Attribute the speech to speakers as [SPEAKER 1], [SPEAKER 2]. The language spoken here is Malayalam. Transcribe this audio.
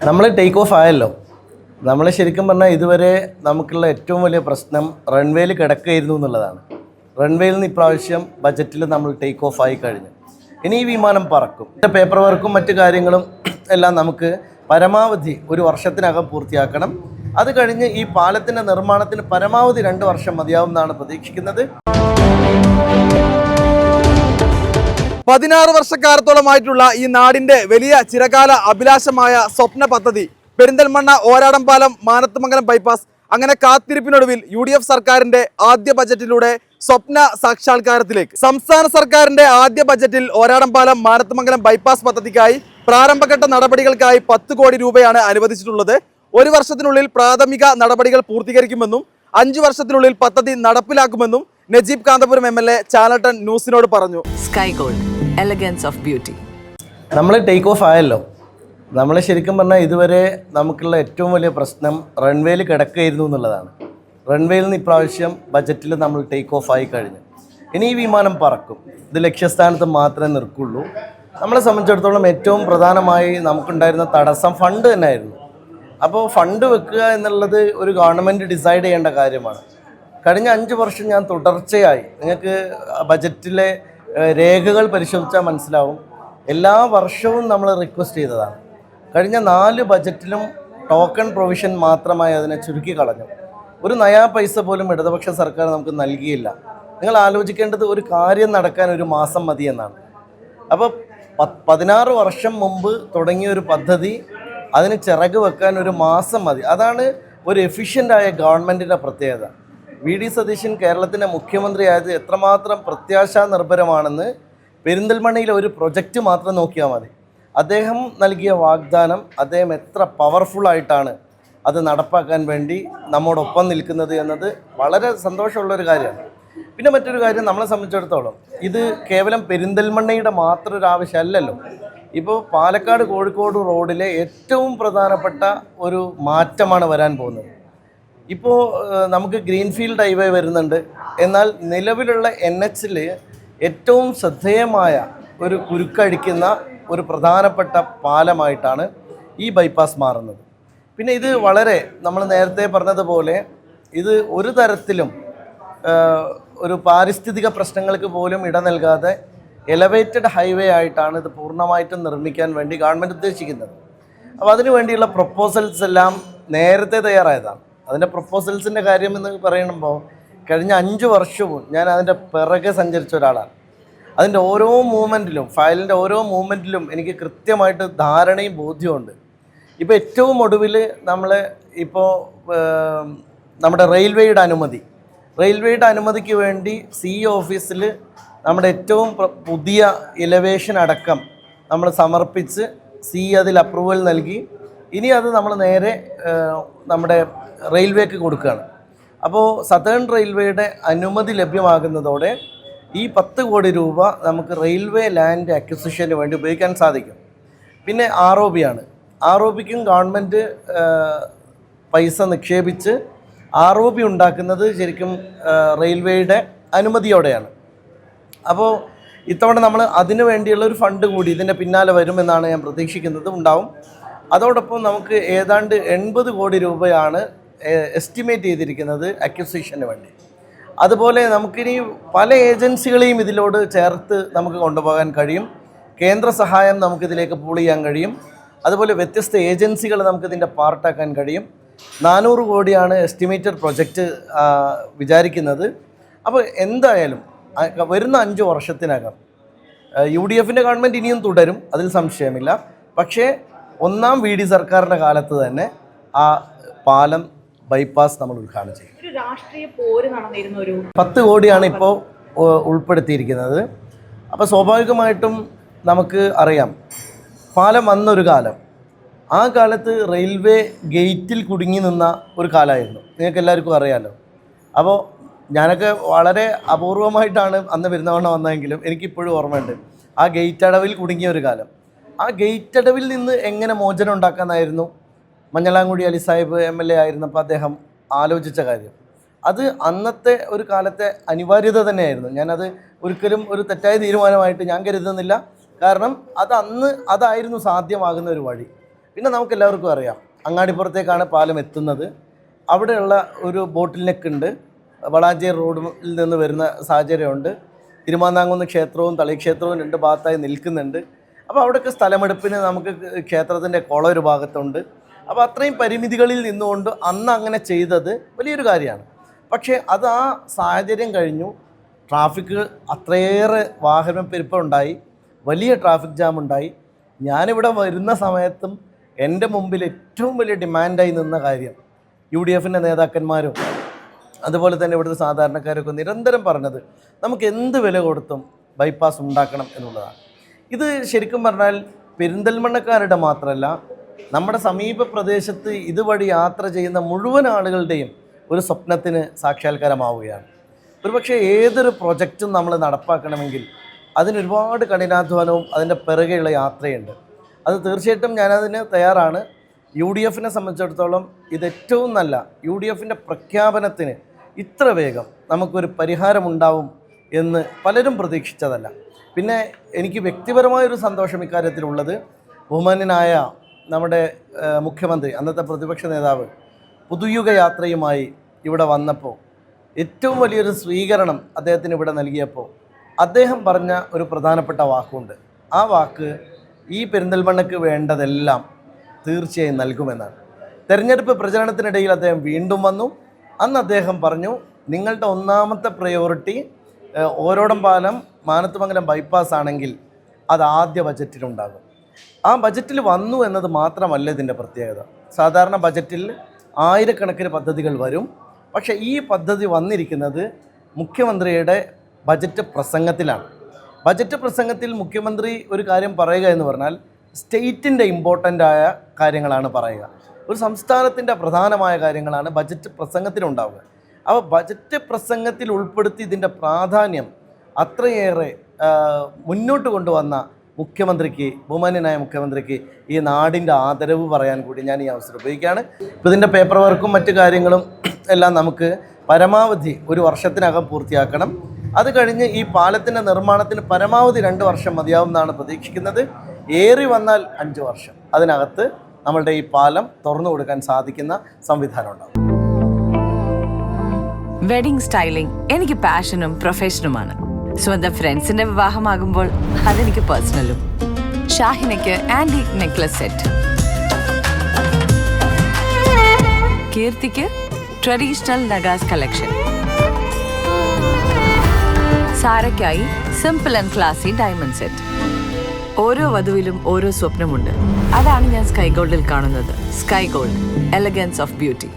[SPEAKER 1] നമ്മൾ ടേക്ക് ഓഫ് ആയല്ലോ. നമ്മൾ ശരിക്കും പറഞ്ഞാൽ ഇതുവരെ നമുക്കുള്ള ഏറ്റവും വലിയ പ്രശ്നം റൺവേയിൽ കിടക്കുകയായിരുന്നു എന്നുള്ളതാണ്. റൺവേയിൽ നിന്ന് ഇപ്രാവശ്യം ബജറ്റിൽ നമ്മൾ ടേക്ക് ഓഫ് ആയി കഴിഞ്ഞു. ഇനി ഈ വിമാനം പറക്കും. പേപ്പർ വർക്കും മറ്റു കാര്യങ്ങളും എല്ലാം നമുക്ക് പരമാവധി ഒരു വർഷത്തിനകം പൂർത്തിയാക്കണം. അത് കഴിഞ്ഞ് ഈ പാലത്തിൻ്റെ നിർമ്മാണത്തിന് പരമാവധി 2 വർഷം മതിയാവും എന്നാണ് പ്രതീക്ഷിക്കുന്നത്.
[SPEAKER 2] 16 വർഷക്കാലത്തോളമായിട്ടുള്ള ഈ നാടിന്റെ വലിയ ചിരകാല അഭിലാഷമായ സ്വപ്ന പദ്ധതി പെരിന്തൽമണ്ണ ഓരാടം പാലം മാനത്തുമംഗലം ബൈപ്പാസ് അങ്ങനെ കാത്തിരിപ്പിനൊടുവിൽ UDF സർക്കാരിന്റെ ആദ്യ ബജറ്റിലൂടെ സ്വപ്ന സാക്ഷാത്കാരത്തിലേക്ക്. സംസ്ഥാന സർക്കാരിന്റെ ആദ്യ ബജറ്റിൽ ഓരാടം പാലം മാനത്തുമംഗലം ബൈപ്പാസ് പദ്ധതിക്കായി പ്രാരംഭഘട്ട നടപടികൾക്കായി 10 കോടി രൂപയാണ് അനുവദിച്ചിട്ടുള്ളത്. 1 വർഷത്തിനുള്ളിൽ പ്രാഥമിക നടപടികൾ പൂർത്തീകരിക്കുമെന്നും 5 വർഷത്തിനുള്ളിൽ പദ്ധതി നടപ്പിലാക്കുമെന്നും നജീബ് കാന്തപുരം MLA ചാനൽ 10 ന്യൂസിനോട് പറഞ്ഞു.
[SPEAKER 3] Sky Gold, elegance of beauty.
[SPEAKER 1] നമ്മൾ ടേക്ക് ഓഫ് ആയല്ലോ. നമ്മൾ ശരിക്കും പറഞ്ഞാൽ ഇതുവരെ നമുക്കുള്ള ഏറ്റവും വലിയ പ്രശ്നം റൺവേയിൽ കിടക്കുകയായിരുന്നു എന്നുള്ളതാണ്. റൺവേയിൽ നിന്ന് ഇപ്രാവശ്യം ബജറ്റിൽ നമ്മൾ ടേക്ക് ഓഫ് ആയി കഴിഞ്ഞു. ഇനി ഈ വിമാനം പറക്കും. ഇത് ലക്ഷ്യസ്ഥാനത്ത് മാത്രമേ നിൽക്കുള്ളൂ. നമ്മളെ സംബന്ധിച്ചിടത്തോളം ഏറ്റവും പ്രധാനമായി നമുക്കുണ്ടായിരുന്ന തടസ്സം ഫണ്ട് തന്നെയായിരുന്നു. അപ്പോൾ ഫണ്ട് വെക്കുക എന്നുള്ളത് ഒരു ഗവൺമെൻറ് ഡിസൈഡ് ചെയ്യേണ്ട കാര്യമാണ്. കഴിഞ്ഞ 5 വർഷം ഞാൻ തുടർച്ചയായി, നിങ്ങൾക്ക് ബജറ്റിലെ രേഖകൾ പരിശോധിച്ചാൽ മനസ്സിലാവും, എല്ലാ വർഷവും നമ്മൾ റിക്വസ്റ്റ് ചെയ്തതാണ്. കഴിഞ്ഞ 4 ബജറ്റിലും ടോക്കൺ പ്രൊവിഷൻ മാത്രമായി അതിനെ ചുരുക്കി കളഞ്ഞു. ഒരു നയാ പൈസ പോലും ഇടതുപക്ഷ സർക്കാർ നമുക്ക് നൽകിയില്ല. നിങ്ങൾ ആലോചിക്കേണ്ടത് ഒരു കാര്യം നടക്കാൻ 1 മാസം മതി എന്നാണ്. അപ്പോൾ 16 വർഷം മുമ്പ് തുടങ്ങിയ ഒരു പദ്ധതി അതിന് ചിറക് വെക്കാൻ 1 മാസം മതി. അതാണ് ഒരു എഫിഷ്യൻ്റായ ഗവൺമെൻറ്റിൻ്റെ പ്രത്യേകത. VD സതീശൻ കേരളത്തിൻ്റെ മുഖ്യമന്ത്രിയായത് എത്രമാത്രം പ്രത്യാശാ നിർഭരമാണെന്ന് പെരിന്തൽമണ്ണയിലെ ഒരു പ്രൊജക്റ്റ് മാത്രം നോക്കിയാൽ മതി. അദ്ദേഹം നൽകിയ വാഗ്ദാനം, അദ്ദേഹം എത്ര പവർഫുള്ളായിട്ടാണ് അത് നടപ്പാക്കാൻ വേണ്ടി നമ്മോടൊപ്പം നിൽക്കുന്നത് എന്നത് വളരെ സന്തോഷമുള്ളൊരു കാര്യമാണ്. പിന്നെ മറ്റൊരു കാര്യം, നമ്മളെ സംബന്ധിച്ചിടത്തോളം ഇത് കേവലം പെരിന്തൽമണ്ണയുടെ മാത്രം ഒരു ആവശ്യമല്ലല്ലോ. ഇപ്പോൾ പാലക്കാട് കോഴിക്കോട് റോഡിലെ ഏറ്റവും പ്രധാനപ്പെട്ട ഒരു മാറ്റമാണ് വരാൻ പോകുന്നത്. ഇപ്പോൾ നമുക്ക് ഗ്രീൻഫീൽഡ് ഹൈവേ വരുന്നുണ്ട്. എന്നാൽ നിലവിലുള്ള NHൽ ഏറ്റവും ശ്രദ്ധേയമായ ഒരു കുരുക്കഴിക്കുന്ന ഒരു പ്രധാനപ്പെട്ട പാലമായിട്ടാണ് ഈ ബൈപ്പാസ് മാറുന്നത്. പിന്നെ ഇത് വളരെ, നമ്മൾ നേരത്തെ പറഞ്ഞതുപോലെ, ഇത് ഒരു തരത്തിലും ഒരു പാരിസ്ഥിതിക പ്രശ്നങ്ങൾക്ക് പോലും ഇട നൽകാതെ എലവേറ്റഡ് ഹൈവേ ആയിട്ടാണ് ഇത് പൂർണ്ണമായിട്ടും നിർമ്മിക്കാൻ വേണ്ടി ഗവൺമെൻറ് ഉദ്ദേശിക്കുന്നത്. അപ്പോൾ അതിനു വേണ്ടിയുള്ള പ്രപ്പോസൽസ് എല്ലാം നേരത്തെ തയ്യാറായതാണ്. അതിൻ്റെ പ്രപ്പോസൽസിൻ്റെ കാര്യം എന്ന് പറയുമ്പോൾ കഴിഞ്ഞ 5 വർഷവും ഞാൻ അതിൻ്റെ പിറകെ സഞ്ചരിച്ച ഒരാളാണ്. അതിൻ്റെ ഓരോ മൂവ്മെൻറ്റിലും, ഫയലിൻ്റെ ഓരോ മൂവ്മെൻറ്റിലും എനിക്ക് കൃത്യമായിട്ട് ധാരണയും ബോധ്യമുണ്ട്. ഇപ്പോൾ ഏറ്റവും ഒടുവിൽ നമ്മൾ ഇപ്പോൾ നമ്മുടെ റെയിൽവേയുടെ അനുമതിക്ക് വേണ്ടി CE ഓഫീസിൽ നമ്മുടെ ഏറ്റവും പുതിയ ഇലവേഷൻ അടക്കം നമ്മൾ സമർപ്പിച്ച് CE അതിൽ അപ്രൂവൽ നൽകി. ഇനി അത് നമ്മൾ നേരെ നമ്മുടെ റെയിൽവേക്ക് കൊടുക്കുകയാണ്. അപ്പോൾ സതേൺ റെയിൽവേയുടെ അനുമതി ലഭ്യമാകുന്നതോടെ ഈ 10 കോടി രൂപ നമുക്ക് റെയിൽവേ ലാൻഡ് അക്വിസിഷന് വേണ്ടി ഉപയോഗിക്കാൻ സാധിക്കും. പിന്നെ ROB ROBക്കും ഗവൺമെൻറ് പൈസ നിക്ഷേപിച്ച് ROB ഉണ്ടാക്കുന്നത് ശരിക്കും റെയിൽവേയുടെ അനുമതിയോടെയാണ്. അപ്പോൾ ഇത്തവണ നമ്മൾ അതിനു വേണ്ടിയുള്ള ഒരു ഫണ്ട് കൂടി ഇതിൻ്റെ പിന്നാലെ വരുമെന്നാണ് ഞാൻ പ്രതീക്ഷിക്കുന്നത്, ഉണ്ടാവും. അതോടൊപ്പം നമുക്ക് ഏതാണ്ട് 80 കോടി രൂപയാണ് എസ്റ്റിമേറ്റ് ചെയ്തിരിക്കുന്നത് അക്വിസിഷന് വേണ്ടി. അതുപോലെ നമുക്കിനി പല ഏജൻസികളെയും ഇതിലോട് ചേർത്ത് നമുക്ക് കൊണ്ടുപോകാൻ കഴിയും. കേന്ദ്ര സഹായം നമുക്കിതിലേക്ക് പൂൾ ചെയ്യാൻ കഴിയും. അതുപോലെ വ്യത്യസ്ത ഏജൻസികൾ നമുക്കിതിൻ്റെ പാർട്ടാക്കാൻ കഴിയും. 400 കോടിയാണ് എസ്റ്റിമേറ്റഡ് പ്രൊജക്റ്റ് വിചാരിക്കുന്നത്. അപ്പോൾ എന്തായാലും വരുന്ന 5 വർഷത്തിനകം UDFൻ്റെ ഗവൺമെൻറ് ഇനിയും തുടരും, അതിൽ സംശയമില്ല. പക്ഷേ 1ാം VD സർക്കാരിൻ്റെ കാലത്ത് തന്നെ ആ പാലം ബൈപ്പാസ് നമ്മൾ ഉദ്ഘാടനം ചെയ്യും. 10 കോടിയാണ് ഇപ്പോൾ ഉൾപ്പെടുത്തിയിരിക്കുന്നത്. അപ്പോൾ സ്വാഭാവികമായിട്ടും നമുക്ക് അറിയാം, പാലം വന്നൊരു കാലം, ആ കാലത്ത് റെയിൽവേ ഗേറ്റിൽ കുടുങ്ങി നിന്ന ഒരു കാലമായിരുന്നു, നിങ്ങൾക്ക് എല്ലാവർക്കും അറിയാമല്ലോ. അപ്പോൾ ഞാനൊക്കെ വളരെ അപൂർവമായിട്ടാണ് അന്ന് പെരുന്തൽമണ്ണ വന്നതെങ്കിലും എനിക്കിപ്പോഴും ഓർമ്മയുണ്ട് ആ ഗേറ്റ് അടവിൽ കുടുങ്ങിയ ഒരു കാലം. ആ ഗേറ്റ് അടവിൽ നിന്ന് എങ്ങനെ മോചനം ഉണ്ടാക്കാനായിരുന്നു മഞ്ഞളാംകുടി അലി സാഹിബ് MLA ആയിരുന്നപ്പോൾ അദ്ദേഹം ആലോചിച്ച കാര്യം. അത് അന്നത്തെ ഒരു കാലത്തെ അനിവാര്യത തന്നെയായിരുന്നു. ഞാനത് ഒരിക്കലും ഒരു തെറ്റായ തീരുമാനമായിട്ട് ഞാൻ കരുതുന്നില്ല. കാരണം അതായിരുന്നു സാധ്യമാകുന്ന ഒരു വഴി. പിന്നെ നമുക്ക് എല്ലാവർക്കും അറിയാം അങ്ങാടിപ്പുറത്തേക്കാണ് പാലം എത്തുന്നത്. അവിടെയുള്ള ഒരു ബോട്ടിൽ നെക്ക് ഉണ്ട്, വളാഞ്ചേരി റോഡിൽ നിന്ന് വരുന്ന സാഹചര്യമുണ്ട്. തിരുമാന്താംകുന്ന് ക്ഷേത്രവും തളിക്ഷേത്രവും 2 ഭാഗത്തായി നിൽക്കുന്നുണ്ട്. അപ്പോൾ അവിടെയൊക്കെ സ്ഥലമെടുപ്പിന് നമുക്ക് ക്ഷേത്രത്തിൻ്റെ കുളം ഒരു ഭാഗത്തുണ്ട്. അപ്പോൾ അത്രയും പരിമിതികളിൽ നിന്നുകൊണ്ട് അന്ന് അങ്ങനെ ചെയ്തത് വലിയൊരു കാര്യമാണ്. പക്ഷേ അത് ആ സാഹചര്യം കഴിഞ്ഞു. ട്രാഫിക് അത്രയേറെ വാഹനപ്പെരുപ്പമുണ്ടായി, വലിയ ട്രാഫിക് ജാം ഉണ്ടായി. ഞാനിവിടെ വരുന്ന സമയത്തും എൻ്റെ മുമ്പിൽ ഏറ്റവും വലിയ ഡിമാൻഡായി നിന്ന കാര്യം UDFൻ്റെ നേതാക്കന്മാരും അതുപോലെ തന്നെ ഇവിടുത്തെ സാധാരണക്കാരൊക്കെ നിരന്തരം പറഞ്ഞത് നമുക്ക് എന്ത് വില കൊടുത്തും ബൈപ്പാസ് ഉണ്ടാക്കണം എന്നുള്ളതാണ്. ഇത് ശരിക്കും പറഞ്ഞാൽ പെരിന്തൽമണ്ണക്കാരുടെ മാത്രമല്ല, നമ്മുടെ സമീപ പ്രദേശത്ത് ഇതുവഴി യാത്ര ചെയ്യുന്ന മുഴുവൻ ആളുകളുടെയും ഒരു സ്വപ്നത്തിന് സാക്ഷാത്കാരമാവുകയാണ്. ഒരുപക്ഷെ ഏതൊരു പ്രൊജക്റ്റും നമ്മൾ നടപ്പാക്കണമെങ്കിൽ അതിനൊരുപാട് കഠിനാധ്വാനവും അതിൻ്റെ പിറകെയുള്ള യാത്രയുണ്ട്. അത് തീർച്ചയായിട്ടും ഞാനതിന് തയ്യാറാണ്. UDFനെ സംബന്ധിച്ചിടത്തോളം ഇത് ഏറ്റവും നല്ല UDFൻ്റെ പ്രഖ്യാപനത്തിന് ഇത്ര വേഗം നമുക്കൊരു പരിഹാരമുണ്ടാവും എന്ന് പലരും പ്രതീക്ഷിച്ചതല്ല. പിന്നെ എനിക്ക് വ്യക്തിപരമായൊരു സന്തോഷം ഇക്കാര്യത്തിലുള്ളത് ബഹുമാന്യനായ നമ്മുടെ മുഖ്യമന്ത്രി, അന്നത്തെ പ്രതിപക്ഷ നേതാവ് പുതുയുഗ യാത്രയുമായി ഇവിടെ വന്നപ്പോൾ ഏറ്റവും വലിയൊരു സ്വീകരണം അദ്ദേഹത്തിന് ഇവിടെ നൽകിയപ്പോൾ അദ്ദേഹം പറഞ്ഞ ഒരു പ്രധാനപ്പെട്ട വാക്കുണ്ട്. ആ വാക്ക് ഈ പെരിന്തൽമണ്ണയ്ക്ക് വേണ്ടതെല്ലാം തീർച്ചയായും നൽകുമെന്നാണ്. തെരഞ്ഞെടുപ്പ് പ്രചരണത്തിനിടയിൽ അദ്ദേഹം വീണ്ടും വന്നു. അന്ന് അദ്ദേഹം പറഞ്ഞു, നിങ്ങളുടെ ഒന്നാമത്തെ പ്രയോറിറ്റി ഓരോടം പാലം മാനത്തുമംഗലം ബൈപ്പാസ് ആണെങ്കിൽ അത് ആദ്യ ബജറ്റിലുണ്ടാകും. ആ ബജറ്റിൽ വന്നു എന്നത് മാത്രമല്ല ഇതിൻ്റെ പ്രത്യേകത. സാധാരണ ബജറ്റിൽ ആയിരക്കണക്കിന് പദ്ധതികൾ വരും. പക്ഷേ ഈ പദ്ധതി വന്നിരിക്കുന്നത് മുഖ്യമന്ത്രിയുടെ ബജറ്റ് പ്രസംഗത്തിലാണ്. ബജറ്റ് പ്രസംഗത്തിൽ മുഖ്യമന്ത്രി ഒരു കാര്യം പറയുക എന്ന് പറഞ്ഞാൽ സ്റ്റേറ്റിൻ്റെ ഇമ്പോർട്ടൻ്റായ കാര്യങ്ങളാണ് പറയുക. ഒരു സംസ്ഥാനത്തിൻ്റെ പ്രധാനമായ കാര്യങ്ങളാണ് ബജറ്റ് പ്രസംഗത്തിലുണ്ടാവുക. അപ്പോൾ ബജറ്റ് പ്രസംഗത്തിൽ ഉൾപ്പെടുത്തി ഇതിൻ്റെ പ്രാധാന്യം അത്രയേറെ മുന്നോട്ട് കൊണ്ടുവന്ന മുഖ്യമന്ത്രിക്ക്, ബഹുമാന്യനായ മുഖ്യമന്ത്രിക്ക് ഈ നാടിൻ്റെ ആദരവ് പറയാൻ കൂടി ഞാൻ ഈ അവസരം ഉപയോഗിക്കുകയാണ്. ഇപ്പോൾ ഇതിൻ്റെ പേപ്പർ വർക്കും മറ്റു കാര്യങ്ങളും എല്ലാം നമുക്ക് പരമാവധി 1 വർഷത്തിനകം പൂർത്തിയാക്കണം. അത് കഴിഞ്ഞ് ഈ പാലത്തിൻ്റെ നിർമ്മാണത്തിന് പരമാവധി 2 വർഷം മതിയാവും എന്നാണ് പ്രതീക്ഷിക്കുന്നത്. ഏറി വന്നാൽ 5 വർഷം അതിനകത്ത് നമ്മളുടെ ഈ പാലം തുറന്നു കൊടുക്കാൻ സാധിക്കുന്ന സംവിധാനം ഉണ്ടാകും.
[SPEAKER 3] വെഡിങ് സ്റ്റൈലിംഗ് എനിക്ക് പാഷനും പ്രൊഫഷനുമാണ്. സ്വന്തം ഫ്രണ്ട്സിന്റെ വിവാഹമാകുമ്പോൾ അതെനിക്ക് പേഴ്സണലും. ഷാഹിനയ്ക്ക് ആന്റിക് നെക്ലസ് സെറ്റ്, കീർത്തിക്ക് ട്രഡീഷണൽ നഗാസ് കളക്ഷൻ, സാരയ്ക്കായി simple and classy diamond set. ഓരോ വധുവിലും ഓരോ സ്വപ്നമുണ്ട്. അതാണ് ഞാൻ സ്കൈ ഗോൾഡിൽ കാണുന്നത്. Sky Gold, elegance of beauty.